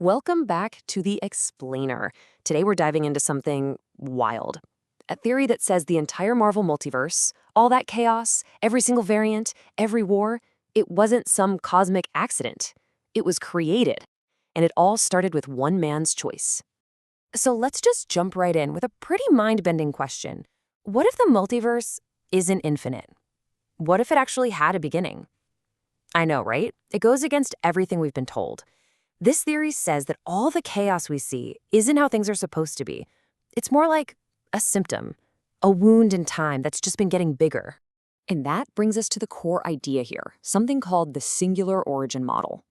Welcome back to The Explainer. Today we're diving into something wild. A theory that says the entire Marvel multiverse, all that chaos, every single variant, every war, it wasn't some cosmic accident. It was created. And it all started with one man's choice. So let's just jump right in with a pretty mind-bending question. What if the multiverse isn't infinite? What if it actually had a beginning? I know, right? It goes against everything we've been told. This theory says that all the chaos we see isn't how things are supposed to be. It's more like a symptom, a wound in time that's just been getting bigger. And that brings us to the core idea here, something called the singular origin model.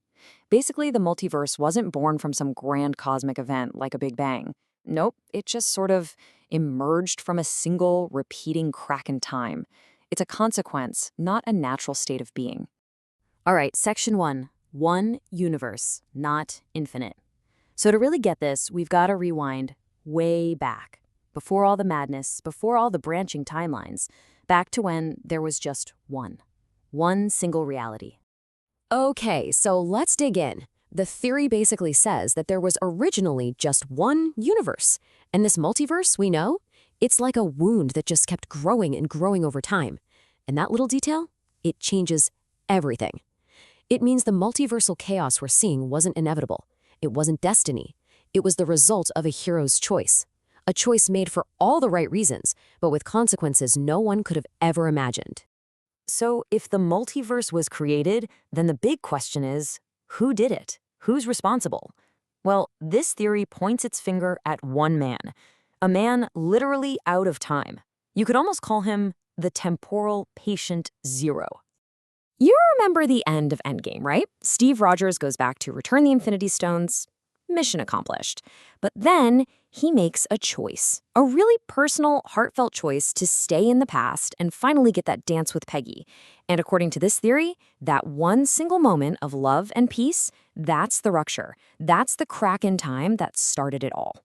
Basically, the multiverse wasn't born from some grand cosmic event like a Big Bang. Nope, it just sort of emerged from a single, repeating crack in time. It's a consequence, not a natural state of being. All right, section 1. One universe, not infinite. So to really get this, we've got to rewind way back, before all the madness, before all the branching timelines, back to when there was just one single reality. Okay, so let's dig in. The theory basically says that there was originally just one universe, and this multiverse, we know, it's like a wound that just kept growing and growing over time. And that little detail, it changes everything. It means the multiversal chaos we're seeing wasn't inevitable. It wasn't destiny. It was the result of a hero's choice. A choice made for all the right reasons, but with consequences no one could have ever imagined. So if the multiverse was created, then the big question is, who did it? Who's responsible? Well, this theory points its finger at one man. A man literally out of time. You could almost call him the temporal patient zero. You remember the end of Endgame, right? Steve Rogers goes back to return the Infinity Stones. Mission accomplished. But then he makes a choice. A really personal, heartfelt choice to stay in the past and finally get that dance with Peggy. And according to this theory, that one single moment of love and peace, that's the rupture. That's the crack in time that started it all.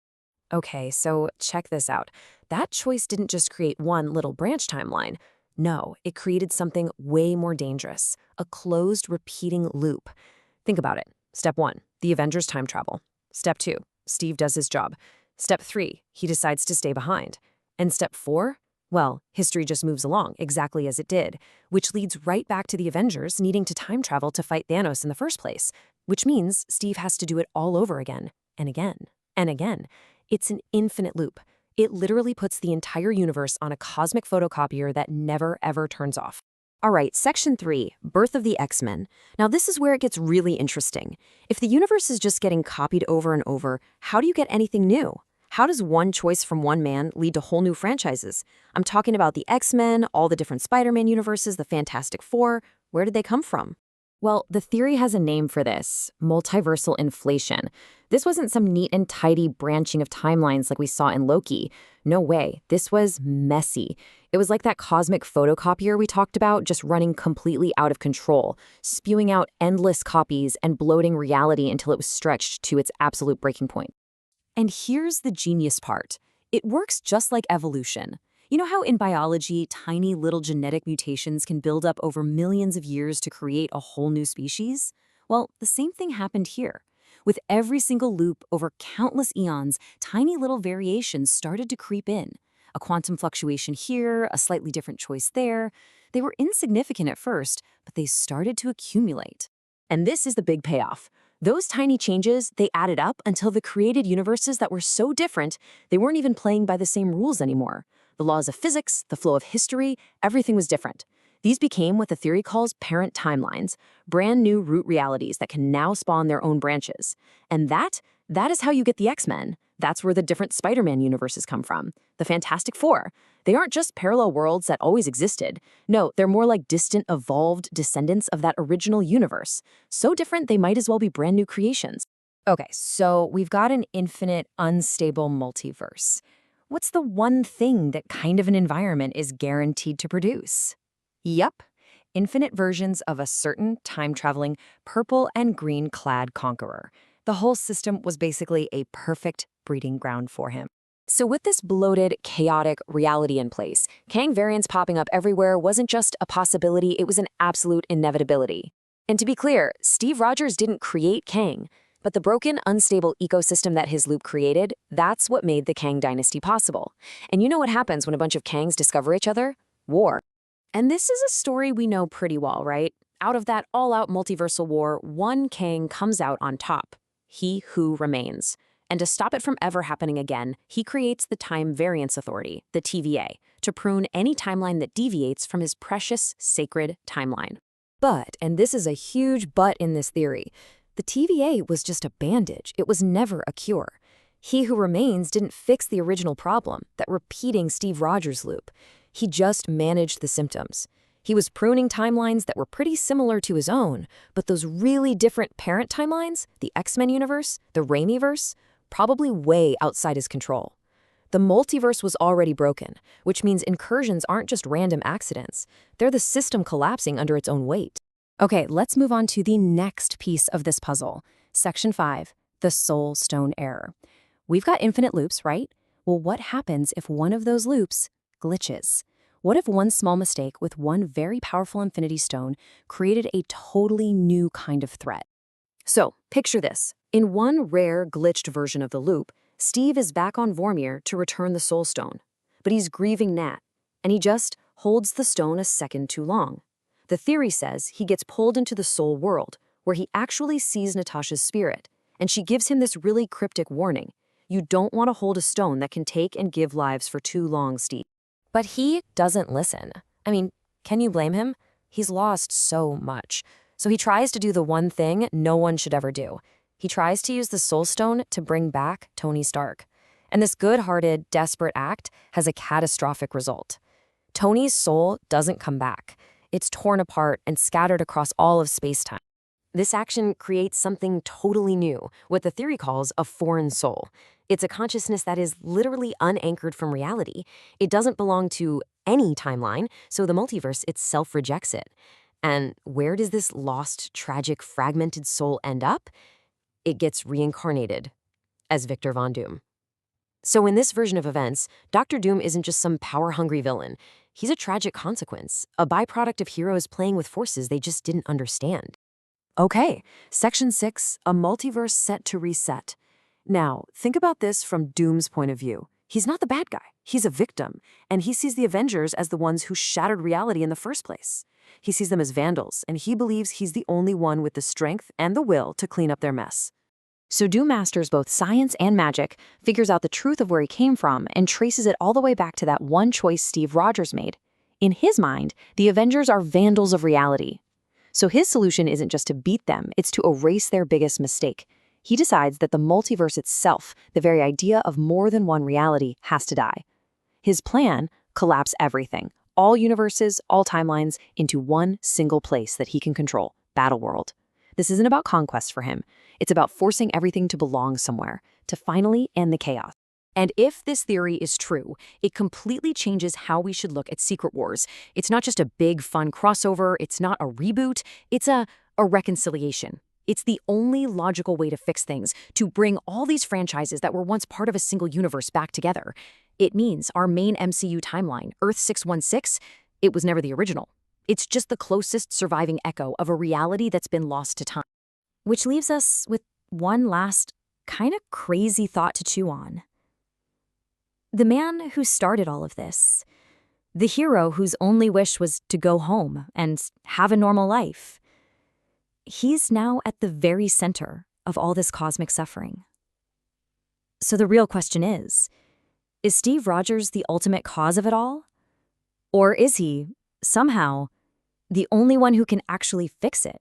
Okay, so check this out. That choice didn't just create one little branch timeline. No, it created something way more dangerous, a closed, repeating loop. Think about it. Step 1, the Avengers time travel. Step 2, Steve does his job. Step 3, he decides to stay behind. And step 4, well, history just moves along exactly as it did, which leads right back to the Avengers needing to time travel to fight Thanos in the first place, which means Steve has to do it all over again, and again, and again. It's an infinite loop. It literally puts the entire universe on a cosmic photocopier that never, ever turns off. All right, section 3, Birth of the X-Men. Now this is where it gets really interesting. If the universe is just getting copied over and over, how do you get anything new? How does one choice from one man lead to whole new franchises? I'm talking about the X-Men, all the different Spider-Man universes, the Fantastic Four. Where did they come from? Well, the theory has a name for this, multiversal inflation. This wasn't some neat and tidy branching of timelines like we saw in Loki. No way. This was messy. It was like that cosmic photocopier we talked about, just running completely out of control, spewing out endless copies and bloating reality until it was stretched to its absolute breaking point. And here's the genius part. It works just like evolution. You know how in biology, tiny little genetic mutations can build up over millions of years to create a whole new species? Well, the same thing happened here. With every single loop over countless eons, tiny little variations started to creep in. A quantum fluctuation here, a slightly different choice there. They were insignificant at first, but they started to accumulate. And this is the big payoff. Those tiny changes, they added up until the created universes that were so different, they weren't even playing by the same rules anymore. The laws of physics, the flow of history, everything was different. These became what the theory calls parent timelines, brand new root realities that can now spawn their own branches. And that is how you get the X-Men. That's where the different Spider-Man universes come from. The Fantastic Four. They aren't just parallel worlds that always existed. No, they're more like distant, evolved descendants of that original universe. So different, they might as well be brand new creations. Okay, so we've got an infinite, unstable multiverse. What's the one thing that kind of an environment is guaranteed to produce? Yup, infinite versions of a certain time-traveling purple and green-clad conqueror. The whole system was basically a perfect breeding ground for him. So with this bloated, chaotic reality in place, Kang variants popping up everywhere wasn't just a possibility, it was an absolute inevitability. And to be clear, Steve Rogers didn't create Kang, But the broken, unstable ecosystem that his loop created, that's what made the Kang dynasty possible. And you know what happens when a bunch of Kangs discover each other? War. And this is a story we know pretty well, right? Out of that all-out multiversal war, one Kang comes out on top. He who remains. And to stop it from ever happening again, he creates the Time Variance Authority, the TVA, to prune any timeline that deviates from his precious, sacred timeline. But, and this is a huge but in this theory, the TVA was just a bandage. It was never a cure. He who remains didn't fix the original problem, that repeating Steve Rogers loop. He just managed the symptoms. He was pruning timelines that were pretty similar to his own, but those really different parent timelines, the X-Men universe, the Raimiverse, probably way outside his control. The multiverse was already broken, which means incursions aren't just random accidents. They're the system collapsing under its own weight. Okay, let's move on to the next piece of this puzzle. Section 5, the Soul Stone Error. We've got infinite loops, right? Well, what happens if one of those loops glitches? What if one small mistake with one very powerful Infinity Stone created a totally new kind of threat? So, picture this. In one rare, glitched version of the loop, Steve is back on Vormir to return the Soul Stone. But he's grieving Nat, and he just holds the stone a second too long. The theory says he gets pulled into the soul world, where he actually sees Natasha's spirit, and she gives him this really cryptic warning. You don't want to hold a stone that can take and give lives for too long, Steve. But he doesn't listen. I mean, can you blame him? He's lost so much. So he tries to do the one thing no one should ever do. He tries to use the Soul Stone to bring back Tony Stark. And this good-hearted, desperate act has a catastrophic result. Tony's soul doesn't come back. It's torn apart and scattered across all of space-time. This action creates something totally new, what the theory calls a foreign soul. It's a consciousness that is literally unanchored from reality. It doesn't belong to any timeline, so the multiverse itself rejects it. And where does this lost, tragic, fragmented soul end up? It gets reincarnated as Victor Von Doom. So in this version of events, Dr. Doom isn't just some power-hungry villain. He's a tragic consequence, a byproduct of heroes playing with forces they just didn't understand. Okay, Section 6, a multiverse set to reset. Now, think about this from Doom's point of view. He's not the bad guy. He's a victim, and he sees the Avengers as the ones who shattered reality in the first place. He sees them as vandals, and he believes he's the only one with the strength and the will to clean up their mess. So Doom masters both science and magic, figures out the truth of where he came from, and traces it all the way back to that one choice Steve Rogers made. In his mind, the Avengers are vandals of reality. So his solution isn't just to beat them, it's to erase their biggest mistake. He decides that the multiverse itself, the very idea of more than one reality, has to die. His plan: collapse everything, all universes, all timelines, into one single place that he can control, Battleworld. This isn't about conquest for him. It's about forcing everything to belong somewhere, to finally end the chaos. And if this theory is true, it completely changes how we should look at Secret Wars. It's not just a big, fun crossover. It's not a reboot. It's a reconciliation. It's the only logical way to fix things, to bring all these franchises that were once part of a single universe back together. It means our main MCU timeline, Earth 616, it was never the original. It's just the closest surviving echo of a reality that's been lost to time. Which leaves us with one last, kind of crazy thought to chew on. The man who started all of this, the hero whose only wish was to go home and have a normal life, he's now at the very center of all this cosmic suffering. So the real question is Steve Rogers the ultimate cause of it all? Or is he, somehow, the only one who can actually fix it?